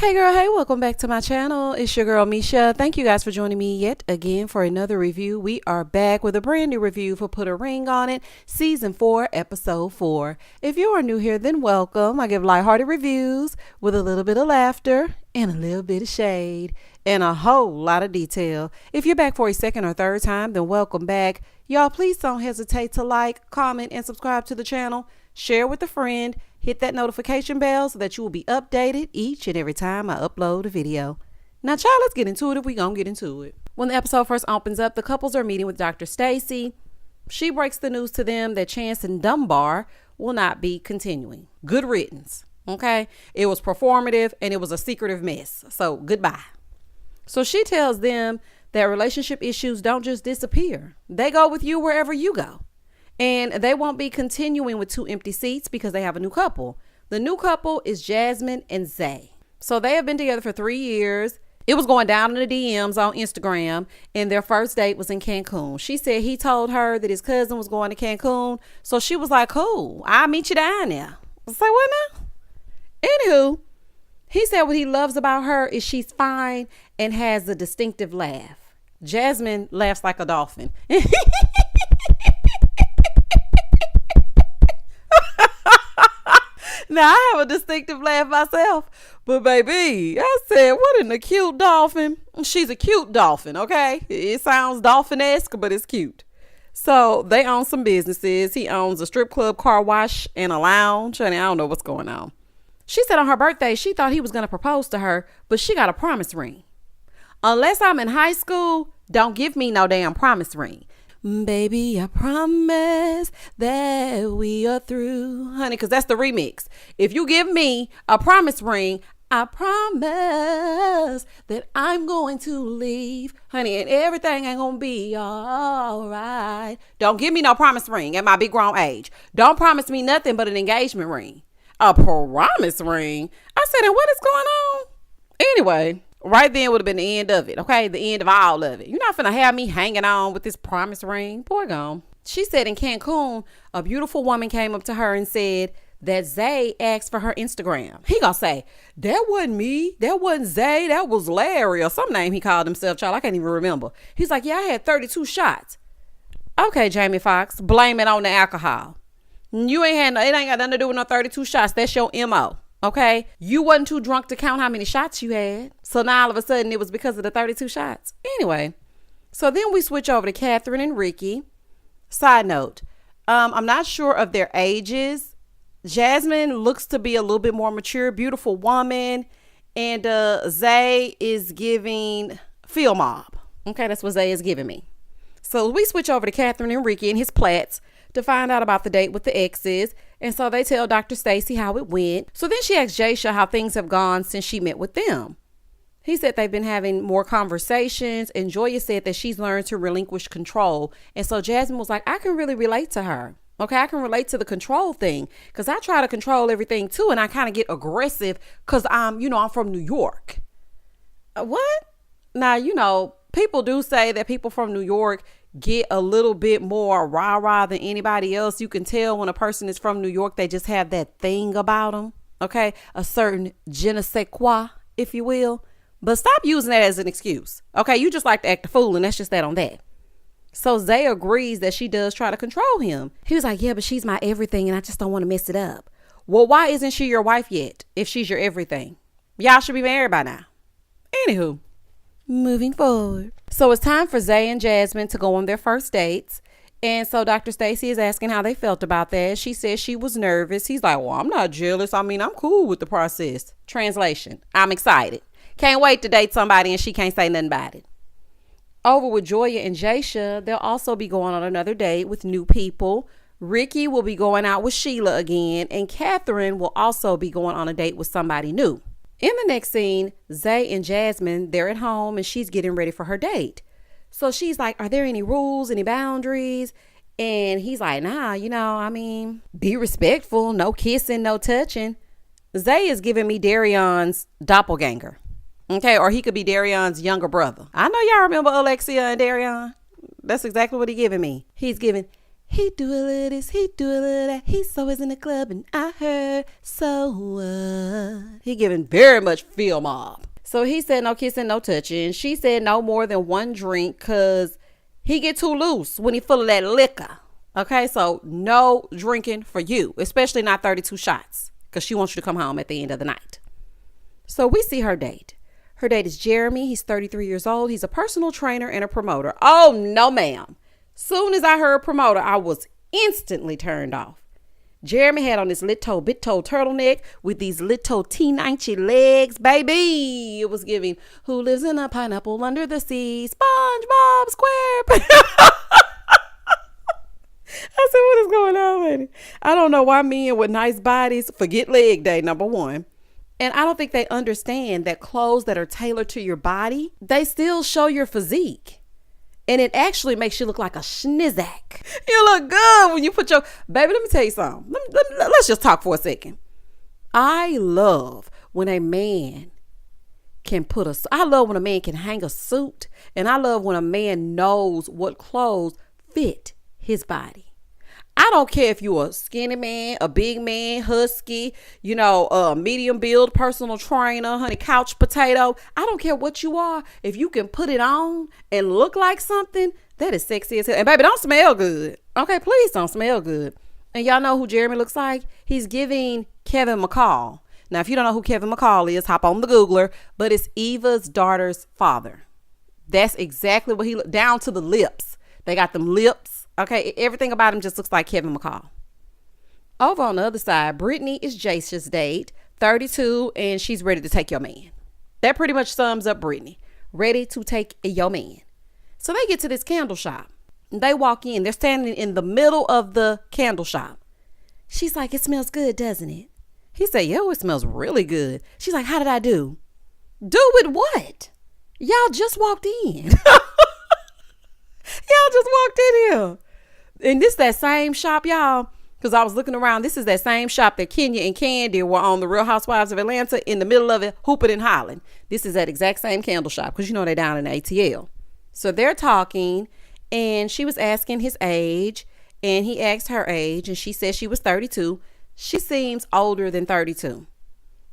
Hey girl, hey, welcome back to my channel. It's your girl Misha. Thank you guys for joining me yet again for another review. We are back with a brand new review for Put a Ring on It, Season 4, Episode 4. If you are new here, then welcome. I give lighthearted reviews with a little bit of laughter and a little bit of shade and a whole lot of detail. If you're back for a second or third time, then welcome back. Y'all, please don't hesitate to like, comment, and subscribe to the channel. Share with a friend. Hit that notification bell so that you will be updated each and every time I upload a video. Now, child, let's get into it if we gonna get into it. When the episode first opens up, the couples are meeting with Dr. Stacy. She breaks the news to them that Chance and Dunbar will not be continuing. Good riddance, okay? It was performative and it was a secretive mess. So, goodbye. So she tells them that relationship issues don't just disappear. They go with you wherever you go. And they won't be continuing with 2 empty seats because they have a new couple. The new couple is Jasmine and Zay. So they have been together for 3 years. It was going down in the DMs on Instagram, and their first date was in Cancun. She said he told her that his cousin was going to Cancun. So she was like, cool, I'll meet you down there. I was like, what now? Anywho, he said what he loves about her is she's fine and has a distinctive laugh. Jasmine laughs like a dolphin. Now, I have a distinctive laugh myself, but baby, I said, what in a cute dolphin? She's a cute dolphin, okay? It sounds dolphin-esque, but it's cute. So they own some businesses. He owns a strip club, car wash, and a lounge, and I don't know what's going on. She said on her birthday, she thought he was going to propose to her, but she got a promise ring. Unless I'm in high school, don't give me no damn promise ring. Baby, I promise that we are through, honey, because that's the remix. If you give me a promise ring, I promise that I'm going to leave, honey, and everything ain't gonna be all right. Don't give me no promise ring at my big grown age. Don't promise me nothing but an engagement ring. A promise ring? I said, and what is going on? Anyway. Right then would have been the end of it, okay? The end of all of it. You're not finna have me hanging on with this promise ring. Boy, gone. She said in Cancun, a beautiful woman came up to her and said that Zay asked for her Instagram. He gonna say, that wasn't me. That wasn't Zay. That was Larry or some name he called himself, child. I can't even remember. He's like, yeah, I had 32 shots. Okay, Jamie Foxx, blame it on the alcohol. You ain't had no, it ain't got nothing to do with no 32 shots. That's your MO. Okay, you wasn't too drunk to count how many shots you had. So now all of a sudden it was because of the 32 shots. Anyway, so then we switch over to Catherine and Ricky. Side note, I'm not sure of their ages. Jasmine looks to be a little bit more mature, beautiful woman. And Zay is giving Phil Mob. Okay, that's what Zay is giving me. So we switch over to Catherine and Ricky and his plats to find out about the date with the exes. And so they tell Dr. Stacy how it went. So then she asks Jasha how things have gone since she met with them. He said they've been having more conversations, and Joya said that she's learned to relinquish control. And so Jasmine was like, I can really relate to her. Okay, I can relate to the control thing because I try to control everything too. And I kind of get aggressive because I'm from New York. What? Now, people do say that people from New York get a little bit more rah-rah than anybody else. You can tell when a person is from New York, they just have that thing about them. Okay. A certain je ne sais quoi, if you will. But stop using that as an excuse. Okay. You just like to act a fool, and that's just that on that. So Zay agrees that she does try to control him. He was like, yeah, but she's my everything and I just don't want to mess it up. Well, why isn't she your wife yet if she's your everything? Y'all should be married by now. Anywho. Moving forward. So it's time for Zay and Jasmine to go on their first dates. And so Dr. Stacy is asking how they felt about that. She says she was nervous. He's like, well, I'm not jealous. I mean, I'm cool with the process. Translation, I'm excited. Can't wait to date somebody and she can't say nothing about it. Over with Joya and Jasha, they'll also be going on another date with new people. Ricky will be going out with Sheila again. And Catherine will also be going on a date with somebody new. In the next scene, Zay and Jasmine, they're at home and she's getting ready for her date. So she's like, are there any rules, any boundaries? And he's like, nah, be respectful, no kissing, no touching. Zay is giving me Darion's doppelganger. Okay, or he could be Darion's younger brother. I know y'all remember Alexia and Darion. That's exactly what he's giving me. He's giving He do a little this, he do a little that. He's always in the club and I heard so what? He giving very much film mob. So he said no kissing, no touching. She said no more than one drink because he get too loose when he full of that liquor. Okay, so no drinking for you, especially not 32 shots because she wants you to come home at the end of the night. So we see her date. Her date is Jeremy. He's 33 years old. He's a personal trainer and a promoter. Oh, no, ma'am. Soon as I heard promoter, I was instantly turned off. Jeremy had on this little bit-toe turtleneck with these little teeny legs, baby. It was giving Who Lives in a Pineapple Under the Sea, SpongeBob SquarePants. I said, what is going on, lady? I don't know why men with nice bodies forget leg day, number one. And I don't think they understand that clothes that are tailored to your body, they still show your physique. And it actually makes you look like a schnizzak. You look good when you put your... Baby, let me tell you something. Let's just talk for a second. I love when a man can I love when a man can hang a suit. And I love when a man knows what clothes fit his body. I don't care if you're a skinny man, a big man, husky, a medium build personal trainer, honey, couch potato. I don't care what you are. If you can put it on and look like something, that is sexy as hell. And baby, don't smell good. Okay, please don't smell good. And y'all know who Jeremy looks like? He's giving Kevin McCall. Now, if you don't know who Kevin McCall is, hop on the Googler. But it's Eva's daughter's father. That's exactly what he looked, down to the lips. They got them lips. Okay, everything about him just looks like Kevin McCall. Over on the other side, Brittany is Jace's date, 32, and she's ready to take your man. That pretty much sums up Brittany. Ready to take your man. So they get to this candle shop. They walk in. They're standing in the middle of the candle shop. She's like, it smells good, doesn't it? He said, yo, it smells really good. She's like, how did I do? Do with what? Y'all just walked in. Y'all just walked in here. And this that same shop, y'all, because I was looking around. This is that same shop that Kenya and Candy were on the Real Housewives of Atlanta, in the middle of it, hooping and hollering. This is that exact same candle shop because they're down in the ATL. So they're talking and she was asking his age and he asked her age and she said she was 32. She seems older than 32.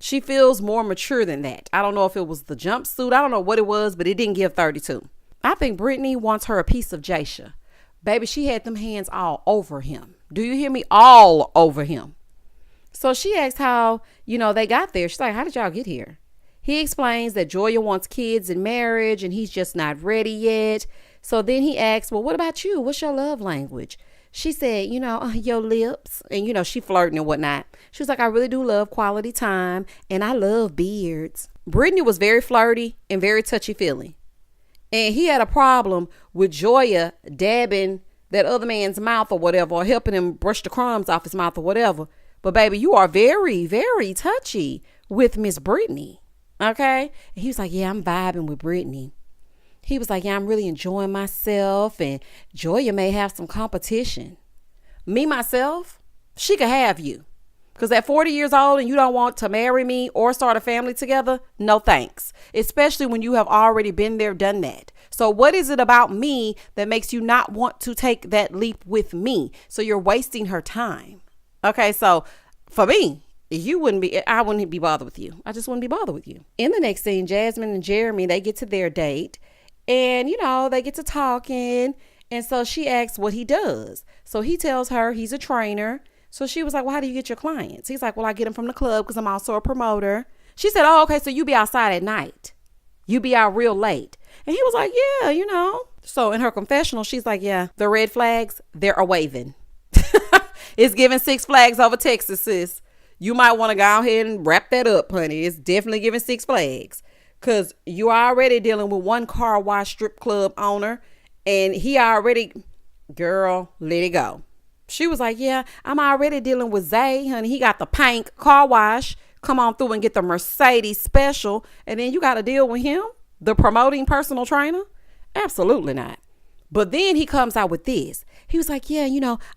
She feels more mature than that. I don't know if it was the jumpsuit. I don't know what it was, but it didn't give 32. I think Brittany wants her a piece of Jasha. Baby, she had them hands all over him. Do you hear me? All over him. So she asked how, they got there. She's like, how did y'all get here? He explains that Joya wants kids and marriage and he's just not ready yet. So then he asks, well, what about you? What's your love language? She said, your lips. And, she flirting and whatnot. She was like, I really do love quality time and I love beards. Brittany was very flirty and very touchy-feely. And he had a problem with Joya dabbing that other man's mouth or whatever, or helping him brush the crumbs off his mouth or whatever. But baby, you are very, very touchy with Miss Brittany. Okay. And he was like, yeah, I'm vibing with Brittany. He was like, yeah, I'm really enjoying myself. And Joya may have some competition. Me, myself, she could have you. Because at 40 years old and you don't want to marry me or start a family together, no thanks. Especially when you have already been there, done that. So what is it about me that makes you not want to take that leap with me? So you're wasting her time. Okay, so for me, I wouldn't be bothered with you. I just wouldn't be bothered with you. In the next scene, Jasmine and Jeremy, they get to their date and, they get to talking. And so she asks what he does. So he tells her he's a trainer. So she was like, well, how do you get your clients? He's like, well, I get them from the club because I'm also a promoter. She said, oh, okay. So you be outside at night. You be out real late. And he was like, yeah, So in her confessional, she's like, yeah, the red flags, they're a waving. It's giving Six Flags over Texas, sis. You might want to go ahead and wrap that up, honey. It's definitely giving Six Flags because you're already dealing with one car wash strip club owner and girl, let it go. She was like, yeah, I'm already dealing with Zay, honey. He got the Pank car wash. Come on through and get the Mercedes special. And then you got to deal with him, the promoting personal trainer. Absolutely not. But then he comes out with this. He was like, yeah,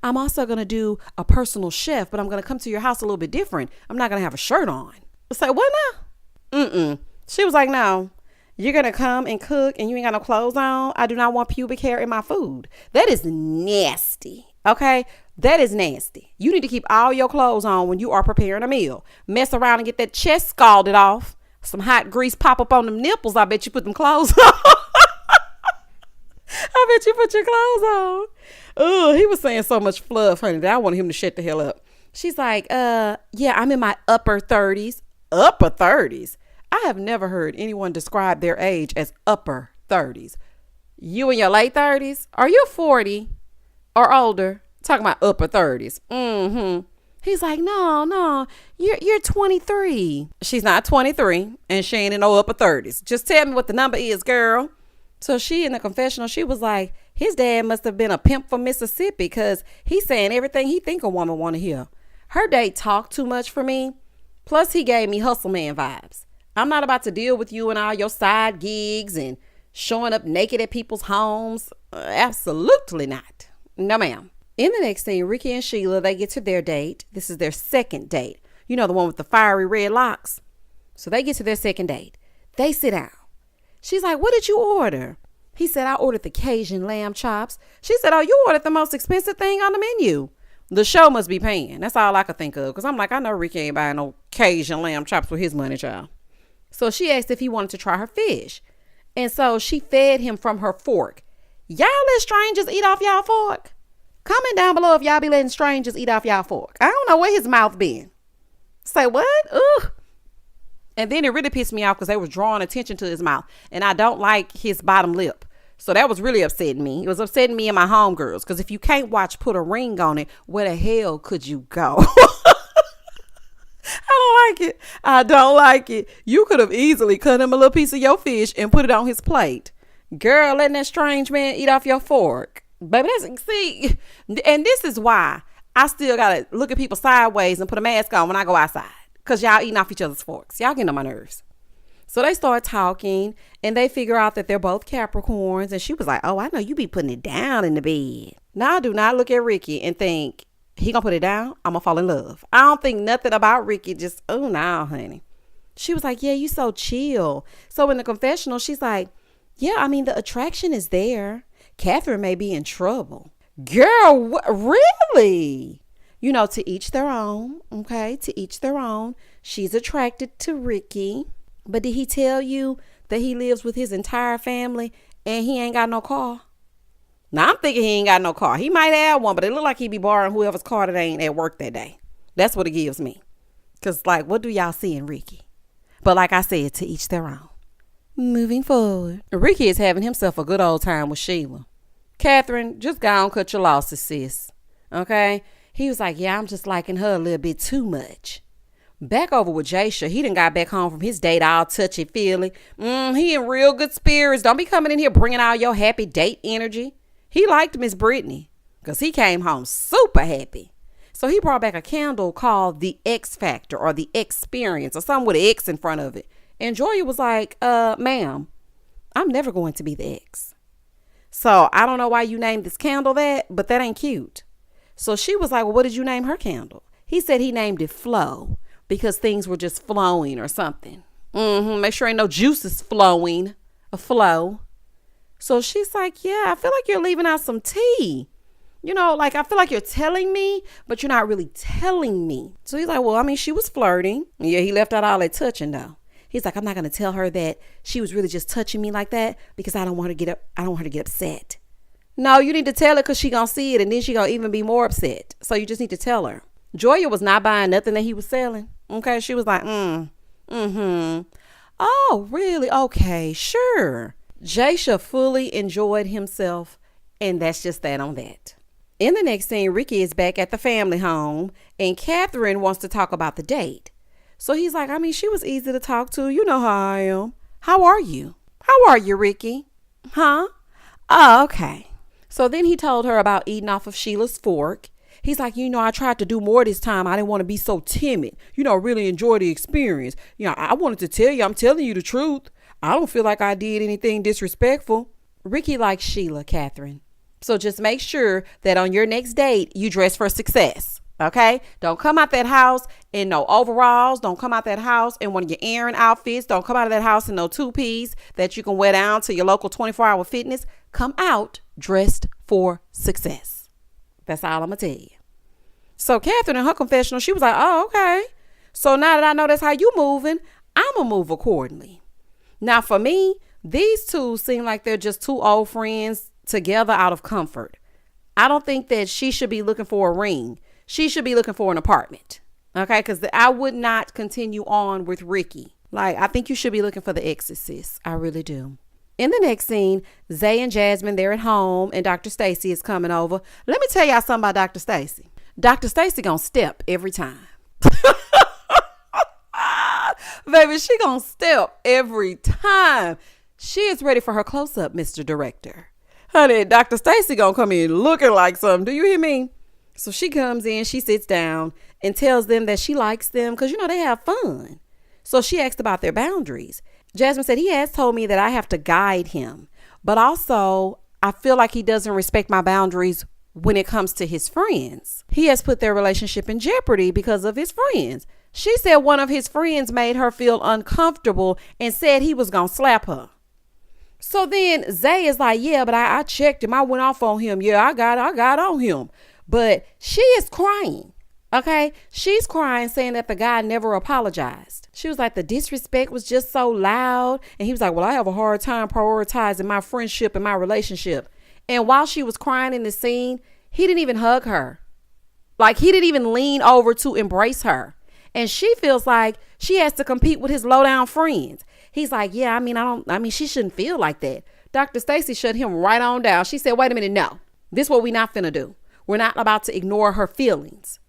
I'm also going to do a personal chef, but I'm going to come to your house a little bit different. I'm not going to have a shirt on. I said, what now? She was like, no, you're going to come and cook and you ain't got no clothes on. I do not want pubic hair in my food. That is nasty. Okay, that is nasty. You need to keep all your clothes on when you are preparing a meal. Mess around and get that chest scalded off. Some hot grease pop up on them nipples. I bet you put them clothes on. I bet you put your clothes on. Oh, he was saying so much fluff, honey, that I wanted him to shut the hell up. She's like, yeah, I'm in my upper 30s. Upper 30s? I have never heard anyone describe their age as upper 30s. You in your late 30s? Are you 40 or older? Talking about upper 30s. Mm-hmm. He's like, no, you're 23. She's not 23, and she ain't in no upper 30s. Just tell me what the number is, girl. So she, in the confessional, she was like, his dad must have been a pimp from Mississippi because he's saying everything he think a woman want to hear. Her date talked too much for me. Plus, he gave me hustle man vibes. I'm not about to deal with you and all your side gigs and showing up naked at people's homes. Absolutely not. No, ma'am. In the next scene, Ricky and Sheila, they get to their date. This is their second date. You know, the one with the fiery red locks. So they get to their second date. They sit down. She's like, what did you order? He said, I ordered the Cajun lamb chops. She said, oh, you ordered the most expensive thing on the menu. The show must be paying. That's all I could think of. Because I'm like, I know Ricky ain't buying no Cajun lamb chops with his money, child. So she asked if he wanted to try her fish. And so she fed him from her fork. Y'all let strangers eat off y'all fork? Comment down below if y'all be letting strangers eat off y'all fork. I don't know where his mouth been. Say what? Ugh. And then it really pissed me off because they was drawing attention to his mouth. And I don't like his bottom lip. So that was really upsetting me. It was upsetting me and my homegirls. Because if you can't watch Put a Ring on It, where the hell could you go? I don't like it. I don't like it. You could have easily cut him a little piece of your fish and put it on his plate. Girl, letting that strange man eat off your fork. Baby, see, and this is why I still got to look at people sideways and put a mask on when I go outside. Because y'all eating off each other's forks. Y'all getting on my nerves. So they start talking and they figure out that they're both Capricorns. And she was like, oh, I know you be putting it down in the bed. Now, I do not look at Ricky and think, he gonna put it down? I'm gonna fall in love. I don't think nothing about Ricky. Just, oh, no, honey. She was like, yeah, you so chill. So in the confessional, she's like, yeah, I mean, the attraction is there. Catherine may be in trouble. Girl, really? You know, to each their own. Okay, to each their own. She's attracted to Ricky. But did he tell you that he lives with his entire family and he ain't got no car? Now, I'm thinking he ain't got no car. He might have one, but it look like he be borrowing whoever's car that ain't at work that day. That's what it gives me. Because, like, what do y'all see in Ricky? But like I said, to each their own. Moving forward. Ricky is having himself a good old time with Sheila. Catherine, just go on, cut your losses, sis. Okay? He was like, yeah, I'm just liking her a little bit too much. Back over with Jasha, he done got back home from his date all touchy-feely. He in real good spirits. Don't be coming in here bringing all your happy date energy. He liked Miss Brittany because he came home super happy. So he brought back a candle called the X Factor or the Experience or something with an X in front of it. And Joya was like, ma'am, I'm never going to be the X. So I don't know why you named this candle that, but that ain't cute. So she was like, well, what did you name her candle? He said he named it Flow because things were just flowing or something. Make sure ain't no juices flowing. A flow. So she's like, yeah, I feel like you're leaving out some tea. You know, like I feel like you're telling me, but you're not really telling me. So he's like, well, I mean, she was flirting. Yeah, he left out all that touching though. He's like, I'm not going to tell her that she was really just touching me like that because I don't want her to get up. I don't want her to get upset. No, you need to tell her because she going to see it and then she going to even be more upset. So you just need to tell her. Joya was not buying nothing that he was selling. Okay. She was like, Oh, really? Okay, sure. Jasha fully enjoyed himself. And that's just that on that. In the next scene, Ricky is back at the family home and Catherine wants to talk about the date. So he's like, I mean, she was easy to talk to. You know how I am. How are you? How are you, Ricky? Huh? Oh, okay. So then he told her about eating off of Sheila's fork. He's like, you know, I tried to do more this time. I didn't want to be so timid. You know, really enjoy the experience. You know, I wanted to tell you, I'm telling you the truth. I don't feel like I did anything disrespectful. Ricky likes Sheila, Catherine. So just make sure that on your next date, you dress for success. Okay, don't come out that house in no overalls. Don't come out that house in one of your errand outfits. Don't come out of that house in no 2-piece that you can wear down to your local 24-hour fitness. Come out dressed for success. That's all I'm going to tell you. So Catherine, in her confessional, she was like, oh, okay. So now that I know that's how you moving, I'm going to move accordingly. Now, for me, these two seem like they're just two old friends together out of comfort. I don't think that she should be looking for a ring. She should be looking for an apartment. Okay, because I would not continue on with Ricky. Like, I think you should be looking for the exit, sis. I really do. In the next scene, Zay and Jasmine, they're at home and Dr. Stacy is coming over. Let me tell y'all something about Dr. Stacy. Dr. Stacy gonna step every time. Baby, she gonna step every time. She is ready for her close-up, Mr. Director. Honey, Dr. Stacy gonna come in looking like something. Do you hear me? So she comes in, she sits down and tells them that she likes them because, they have fun. So she asked about their boundaries. Jasmine said, he has told me that I have to guide him, but also I feel like he doesn't respect my boundaries when it comes to his friends. He has put their relationship in jeopardy because of his friends. She said one of his friends made her feel uncomfortable and said he was going to slap her. So then Zay is like, yeah, but I checked him. I went off on him. Yeah, I got on him. But she is crying. Okay. She's crying, saying that the guy never apologized. She was like, the disrespect was just so loud. And he was like, well, I have a hard time prioritizing my friendship and my relationship. And while she was crying in the scene, he didn't even hug her. Like, he didn't even lean over to embrace her. And she feels like she has to compete with his low down friends. He's like, yeah, she shouldn't feel like that. Dr. Stacy shut him right on down. She said, wait a minute. No, this is what we not finna do. We're not about to ignore her feelings.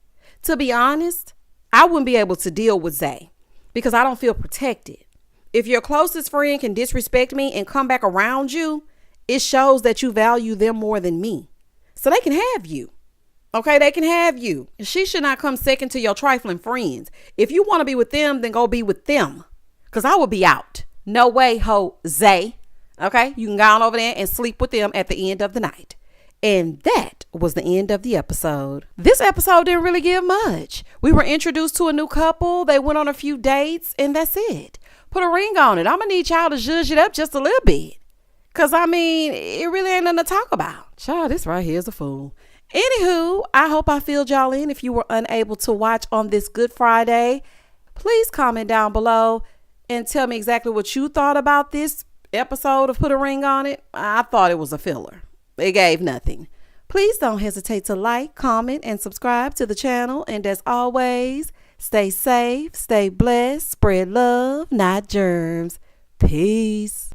To be honest, I wouldn't be able to deal with Zay because I don't feel protected. If your closest friend can disrespect me and come back around you, it shows that you value them more than me. So they can have you. Okay, they can have you. She should not come second to your trifling friends. If you want to be with them, then go be with them. Because I would be out. No way, ho, Zay. Okay, you can go on over there and sleep with them at the end of the night. And that was the end of the episode. This episode didn't really give much. We were introduced to a new couple. They went on a few dates and that's it. Put a ring on it. I'm going to need y'all to zhuzh it up just a little bit. Because, it really ain't nothing to talk about. Child, this right here is a fool. Anywho, I hope I filled y'all in. If you were unable to watch on this Good Friday, please comment down below and tell me exactly what you thought about this episode of Put a Ring on It. I thought it was a filler. It gave nothing. Please don't hesitate to like, comment, and subscribe to the channel. And as always, stay safe, stay blessed, spread love, not germs. Peace.